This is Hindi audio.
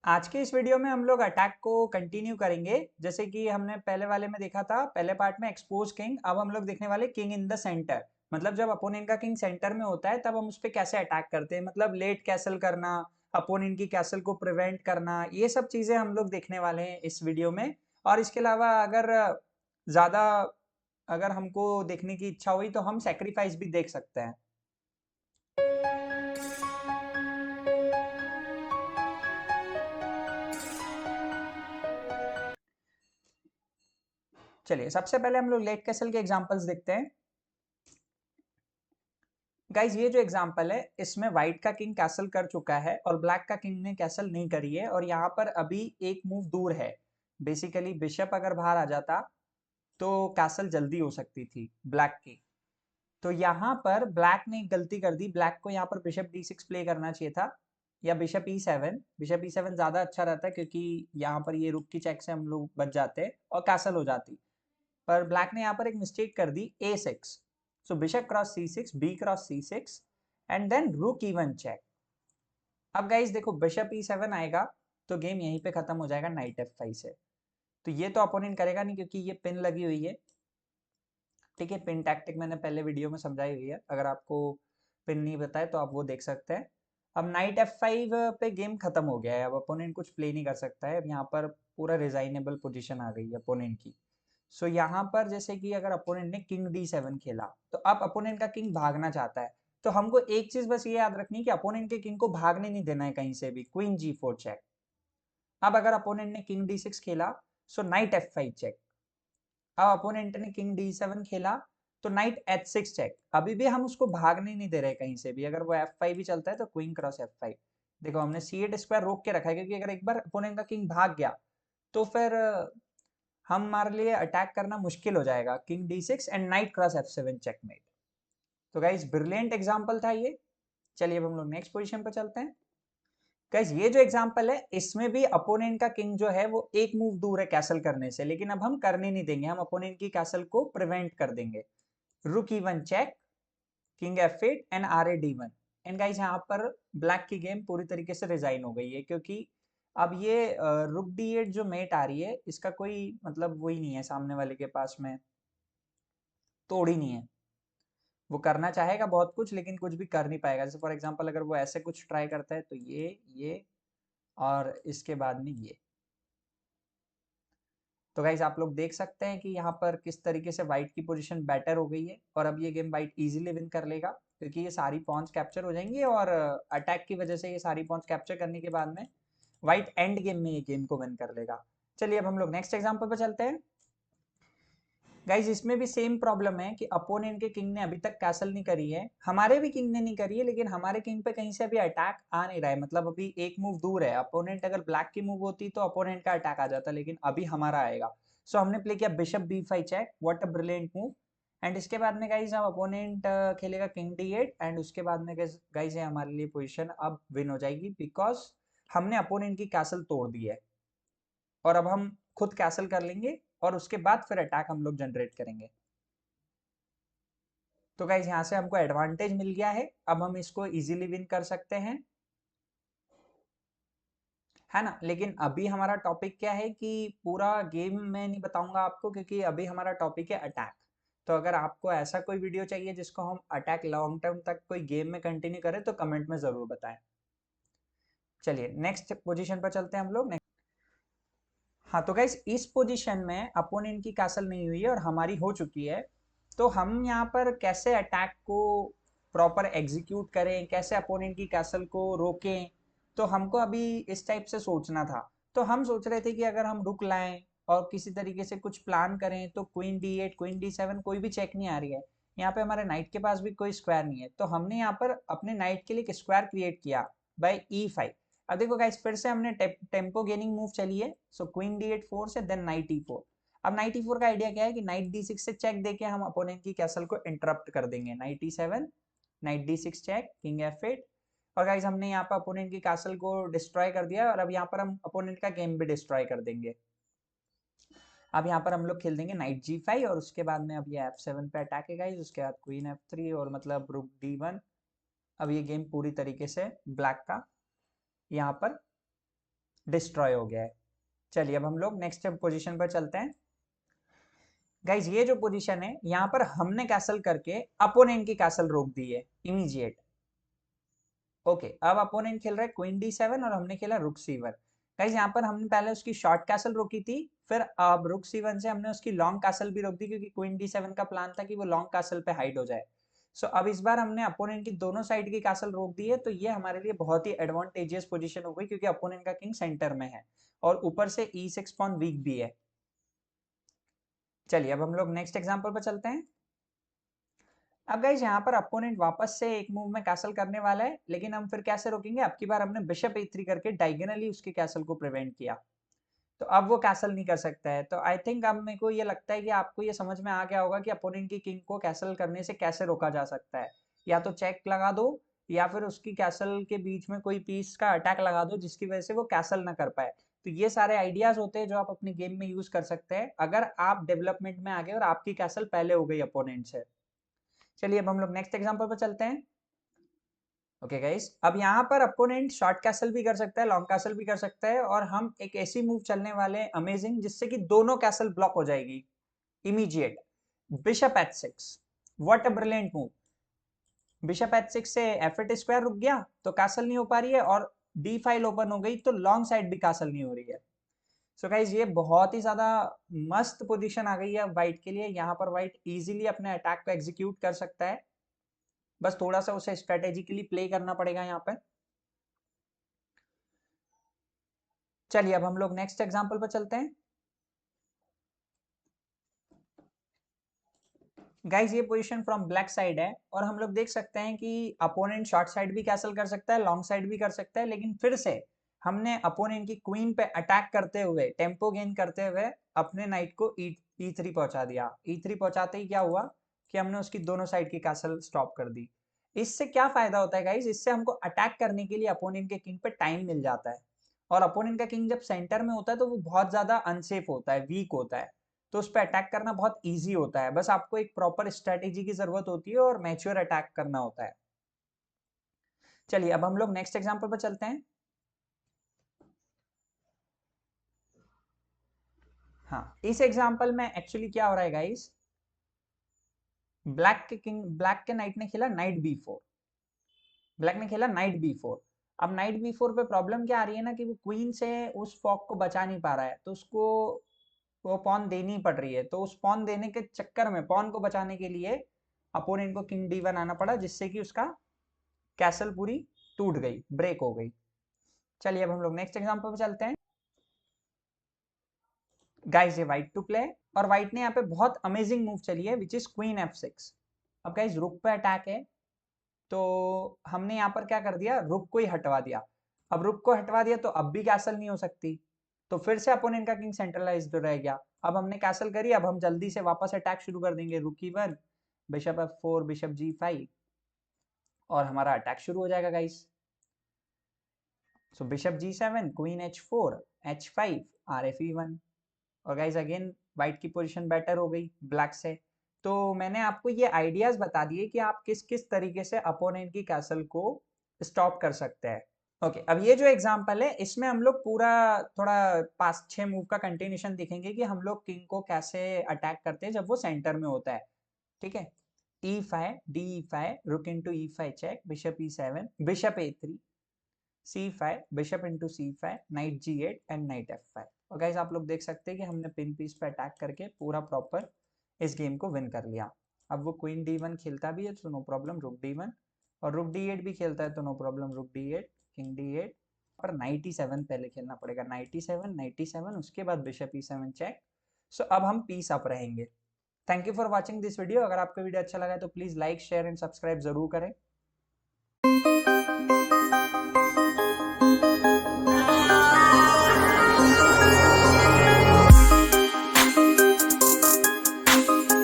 आज के इस वीडियो में हम लोग अटैक को कंटिन्यू करेंगे। जैसे कि हमने पहले वाले में देखा था, पहले पार्ट में एक्सपोज किंग। अब हम लोग देखने वाले किंग इन द सेंटर। मतलब जब अपोनेंट का किंग सेंटर में होता है तब हम उस पर कैसे अटैक करते हैं, मतलब लेट कैसल करना, अपोनेंट की कैसल को प्रिवेंट करना, ये सब चीजें हम लोग देखने वाले हैं इस वीडियो में। और इसके अलावा अगर ज्यादा अगर हमको देखने की इच्छा हुई तो हम सेक्रीफाइस भी देख सकते हैं। चलिए सबसे पहले हम लोग लेट कैसल के एग्जांपल्स देखते हैं। गाइज ये जो एग्जांपल है इसमें व्हाइट का किंग कैसल कर चुका है और ब्लैक का किंग ने कैसल नहीं करी है, और यहाँ पर अभी एक मूव दूर है। बेसिकली बिशप अगर बाहर आ जाता तो कैसल जल्दी हो सकती थी ब्लैक की। तो यहाँ पर ब्लैक ने एक गलती कर दी, ब्लैक को यहाँ पर बिशप d6 प्ले करना चाहिए था, या बिशप e7। बिशप e7 ज्यादा अच्छा रहता है क्योंकि यहाँ पर ये रुक की चेक से हम लोग बच जाते और कैसल हो जाती। पर ब्लैक ने यहाँ पर एक मिस्टेक कर दी, a6। So bishop cross c6, b cross c6 and then rook even check. अब गाइस देखो बिशप e7 आएगा तो गेम यहीं पे खत्म हो जाएगा नाइट f5 से। तो ये तो अपोनेंट करेगा नहीं क्योंकि ये पिन लगी हुई है। ठीक है, पिन टैक्टिक मैंने पहले वीडियो में समझाई हुई है, अगर आपको पिन नहीं बताए तो आप वो देख सकते हैं। अब नाइट f5 पे गेम खत्म हो गया है, अब अपोनेंट कुछ प्ले नहीं कर सकता है। अब यहाँ पर पूरा रिजाइनेबल पोजीशन आ गई है अपोनेंट की। सो यहाँ पर जैसे कि अगर अपोनेंट ने किंग d7 खेला तो अब अपोनेंट का किंग भागना चाहता है। तो हमको एक चीज बस ये याद रखनी है कि अपोनेंट के किंग को भागने नहीं देना है कहीं से भी। Queen g4 check. अब अगर अपोनेंट ने किंग d6 खेला सो नाइट f5 चेक। अब अपोनेंट ने किंग d7 खेला तो नाइट h6 चेक। अभी भी हम उसको भागने नहीं दे रहे कहीं से भी। अगर वो f5 भी चलता है तो क्वीन क्रॉस f5। देखो हमने c8 स्क्वायर रोक के रखा है क्योंकि अगर एक बार अपोनेंट का किंग भाग गया तो फिर हमारे लिए अटैक करना मुश्किल हो जाएगा। King d6 and night cross f7 checkmate. तो गाइस ब्रिलियंट एग्जांपल था ये। चलिए अब हम लोग नेक्स्ट पोजीशन पर चलते हैं। गाइस ये जो एग्जांपल है इसमें भी अपोनेंट का किंग जो है वो एक मूव दूर है कैसल करने से, लेकिन अब हम करने नहीं देंगे, हम अपोनेंट की कैसल को प्रिवेंट कर देंगे। Rook e one check, king f8 and R A d1। And guys यहाँ पर ब्लैक की गेम पूरी तरीके से रिजाइन हो गई है क्योंकि अब ये रुक d8 जो मेट आ रही है इसका कोई मतलब वही नहीं है, सामने वाले के पास में तोड़ ही नहीं है। वो करना चाहेगा बहुत कुछ लेकिन कुछ भी कर नहीं पाएगा। जैसे फॉर एग्जांपल अगर वो ऐसे कुछ ट्राई करता है तो ये और इसके बाद में ये। तो गाइज आप लोग देख सकते हैं कि यहाँ पर किस तरीके से व्हाइट की पोजीशन बेटर हो गई है, और अब ये गेम व्हाइट इजीली विन कर लेगा क्योंकि ये सारी पॉन्स कैप्चर हो जाएंगी, और अटैक की वजह से ये सारी पॉन्स कैप्चर करने के बाद में व्हाइट एंड गेम में ये गेम को विन कर लेगा। चलिए अब हम लोग नेक्स्ट एग्जांपल पे चलते हैं। गाइज इसमें भी सेम प्रॉब्लम है कि अपोनेंट के किंग ने अभी तक कैसल नहीं करी है, हमारे भी किंग ने नहीं करी है, लेकिन हमारे किंग पे कहीं से अभी अटैक आ नहीं रहा है। मतलब अभी एक मूव दूर है। अपोनेंट अगर ब्लैक की मूव होती तो अपोनेंट का अटैक आ जाता, लेकिन अभी हमारा आएगा। सो हमने प्ले किया bishop b5 check, what a brilliant move. And इसके बाद में गाइज हम अपोनेंट खेलेगा किंग d8, एंड उसके बाद में गाइज हमारे लिए पोजिशन अब विन हो जाएगी बिकॉज हमने अपोनेंट की कैसल तोड़ दी है, और अब हम खुद कैसल कर लेंगे और उसके बाद फिर अटैक हम लोग जनरेट करेंगे। तो गाइज यहाँ से हमको एडवांटेज मिल गया है, अब हम इसको इजीली विन कर सकते हैं, है ना। लेकिन अभी हमारा टॉपिक क्या है कि पूरा गेम मैं नहीं बताऊंगा आपको क्योंकि अभी हमारा टॉपिक है अटैक। तो अगर आपको ऐसा कोई वीडियो चाहिए जिसको हम अटैक लॉन्ग टर्म तक कोई गेम में कंटिन्यू करें तो कमेंट में जरूर बताएं। चलिए नेक्स्ट पोजीशन पर चलते हैं हम लोग। हाँ तो गाइस इस पोजीशन में अपोनेंट की कैसल नहीं हुई है और हमारी हो चुकी है। तो हम यहाँ पर कैसे अटैक को प्रॉपर एग्जीक्यूट करें, कैसे अपोनेंट की कैसल को रोकें, तो हमको अभी इस टाइप से सोचना था। तो हम सोच रहे थे कि अगर हम रुक लाएं और किसी तरीके से कुछ प्लान करें तो क्वीन d8 क्वीन d7 कोई भी चेक नहीं आ रही है। यहाँ पे हमारे नाइट के पास भी कोई स्क्वायर नहीं है, तो हमने यहाँ पर अपने नाइट के लिए एक स्क्वायर क्रिएट किया बाय e5। अब देखो गाइस फिर से हमने टेम्पो गेनिंग मूव चली है। सो क्वीन d8 4 से देन नाइट e4। अब नाइट e4 का आइडिया क्या है कि नाइट d6 से चेक देके हम अपोनेंट की कैसल को इंटरप्ट कर देंगे। Knight e7, knight d6 check, king f8। और गाइस हमने यहाँ पर अपोनेंट की कैसल को डिस्ट्रॉय कर दिया, और अब यहाँ पर हम अपोनेंट का गेम भी डिस्ट्रॉय कर देंगे। अब यहाँ पर हम लोग खेल देंगे नाइट g5, और उसके बाद में अब ये f7 पे अटैक है गाइस, उसके बाद क्वीन f3 और मतलब रुक d1। अब ये गेम पूरी तरीके से ब्लैक का यहाँ पर डिस्ट्रॉय हो गया है। चलिए अब हम लोग नेक्स्ट पोजीशन पर चलते हैं। गाइज ये जो पोजीशन है यहाँ पर हमने कैसल करके अपोनेंट की कैसल रोक दी है इमीडिएट। ओके अब अपोनेंट खेल रहा है क्वीन D7 और हमने खेला रुक C1। गाइज यहाँ पर हमने पहले उसकी शॉर्ट कैसल रोकी थी, फिर अब रुक C1 से हमने उसकी लॉन्ग कैसल भी रोक दी क्योंकि क्वीन D7 का प्लान था कि वो लॉन्ग कैसल पे हाइड हो जाए। सो अब इस बार हमने अपोनेंट की दोनों साइड की कैसल रोक दी है, तो ये हमारे लिए बहुत ही एडवांटेजियस पोजीशन हो गई क्योंकि अपोनेंट का किंग सेंटर में है और ऊपर से E6 पॉन वीक भी है। चलिए अब हम लोग नेक्स्ट एग्जाम्पल पर चलते हैं। अब गाइज यहाँ पर अपोनेंट वापस से एक मूव में कैसल करने वाला है, लेकिन हम फिर कैसे रोकेंगे? अब की बार हमने बिशप E3 करके डायगोनली उसके कैसल को प्रिवेंट किया, तो अब वो कैसल नहीं कर सकता है। तो आई थिंक अब मेरे को ये लगता है कि आपको ये समझ में आ गया होगा कि अपोनेंट की किंग को कैसल करने से कैसे रोका जा सकता है। या तो चेक लगा दो या फिर उसकी कैसल के बीच में कोई पीस का अटैक लगा दो जिसकी वजह से वो कैसल ना कर पाए। तो ये सारे आइडियाज होते हैं जो आप अपने गेम में यूज कर सकते हैं अगर आप डेवलपमेंट में आ गए और आपकी कैसल पहले हो गई अपोनेंट से। चलिए अब हम लोग नेक्स्ट एग्जांपल पर चलते हैं। ओके गाइस, अब यहाँ पर अपोनेंट शॉर्ट कैसल भी कर सकता है, लॉन्ग कैसल भी कर सकता है और हम एक ऐसी मूव चलने वाले हैं अमेजिंग जिससे कि दोनों कैसल ब्लॉक हो जाएगी immediate. Bishop H6, what a brilliant move. Bishop H6 से F8 स्क्वायर रुक गया तो कैसल नहीं हो पा रही है और D फाइल ओपन हो गई तो लॉन्ग साइड भी कैसल नहीं हो रही है। सो गाइज ये बहुत ही ज्यादा मस्त पोजीशन आ गई है व्हाइट के लिए। यहाँ पर व्हाइट इजीली अपने अटैक को एग्जीक्यूट कर सकता है, बस थोड़ा सा उसे स्ट्रेटेजिकली प्ले करना पड़ेगा यहाँ पर। चलिए अब हम लोग नेक्स्ट एग्जांपल पर चलते हैं। गाइज ये पोजीशन फ्रॉम ब्लैक साइड है और हम लोग देख सकते हैं कि अपोनेंट शॉर्ट साइड भी कैसल कर सकता है, लॉन्ग साइड भी कर सकता है, लेकिन फिर से हमने अपोनेंट की क्वीन पे अटैक करते हुए, टेम्पो गेन करते हुए अपने नाइट को E3 पहुंचा दिया। E3 पहुंचाते ही क्या हुआ कि हमने उसकी दोनों साइड की कैसल स्टॉप कर दी। इससे क्या फायदा होता है गाइज? इससे हमको अटैक करने के लिए अपोनेंट के किंग पे टाइम मिल जाता है और अपोनेंट का किंग जब सेंटर में होता है तो वो बहुत ज्यादा अनसेफ होता है, वीक होता है, तो उस पर अटैक करना बहुत इजी होता है। बस आपको एक प्रॉपर स्ट्रेटेजी की जरूरत होती है और मैच्योर अटैक करना होता है। चलिए अब हम लोग नेक्स्ट एग्जांपल पर चलते हैं। हाँ, इस एग्जांपल में एक्चुअली क्या हो रहा है गाइस, ब्लैक के नाइट ने खेला नाइट B4। ब्लैक ने खेला नाइट B4। अब नाइट B4 पे प्रॉब्लम क्या आ रही है ना कि वो क्वीन से उस फॉक को बचा नहीं पा रहा है, तो उसको वो पॉन देनी पड़ रही है। तो उस पॉन देने के चक्कर में, पॉन को बचाने के लिए अपोनेंट को किंग D1 आना पड़ा जिससे कि उसका कैसल पूरी टूट गई, ब्रेक हो गई। चलिए अब हम लोग नेक्स्ट एग्जांपल पे चलते हैं। गाइस ये व्हाइट टू प्ले और व्हाइट ने यहाँ पे बहुत अमेजिंग मूव चली है विच इज क्वीन F6। अब गाइस रुक पे अटैक है तो हमने यहाँ पर क्या कर दिया, रुक को ही हटवा दिया। अब रुक को हटवा दिया तो अब भी कैसल नहीं हो सकती, तो फिर से अपोनेंट का किंग सेंट्रलाइज्ड रह गया। अब हमने कैसल करी, अब हम जल्दी से वापस अटैक शुरू कर देंगे। रुक E1, bishop F4, bishop G5 और हमारा अटैक शुरू हो जाएगा गाइस। सो bishop G7, queen H4, H5, RF E1 और गाइस अगेन व्हाइट की पोजीशन बेटर हो गई ब्लैक से। तो मैंने आपको ये आइडियाज बता दिए कि आप किस किस तरीके से अपोनेंट की कैसल को स्टॉप कर सकते हैं। ओके अब ये जो एग्जांपल है इसमें हम लोग पूरा थोड़ा 5-6 मूव का कंटिन्यूशन देखेंगे कि हम लोग किंग को कैसे अटैक करते हैं जब वो सेंटर में होता है। ठीक है, E5, D5, rook into E5 check, bishop E7, bishop A3, C5, bishop into C5, knight G8 and knight F5। और गाइस आप लोग देख सकते हैं कि हमने पिन पीस पे अटैक करके पूरा प्रॉपर इस गेम को विन कर लिया। अब वो क्वीन D1 खेलता भी है तो नो प्रॉब्लम, रुक D1, और रुक D8 भी खेलता है तो नो प्रॉब्लम, रुक D8, किंग D8 और नाइट E7 पहले खेलना पड़ेगा, नाइट E7, नाइट E7 उसके बाद बिशप E7 चेक। सो अब हम पीस अप रहेंगे। Thank you for watching this video. अगर आपको वीडियो अच्छा लगा है तो please like, share and subscribe जरूर करें।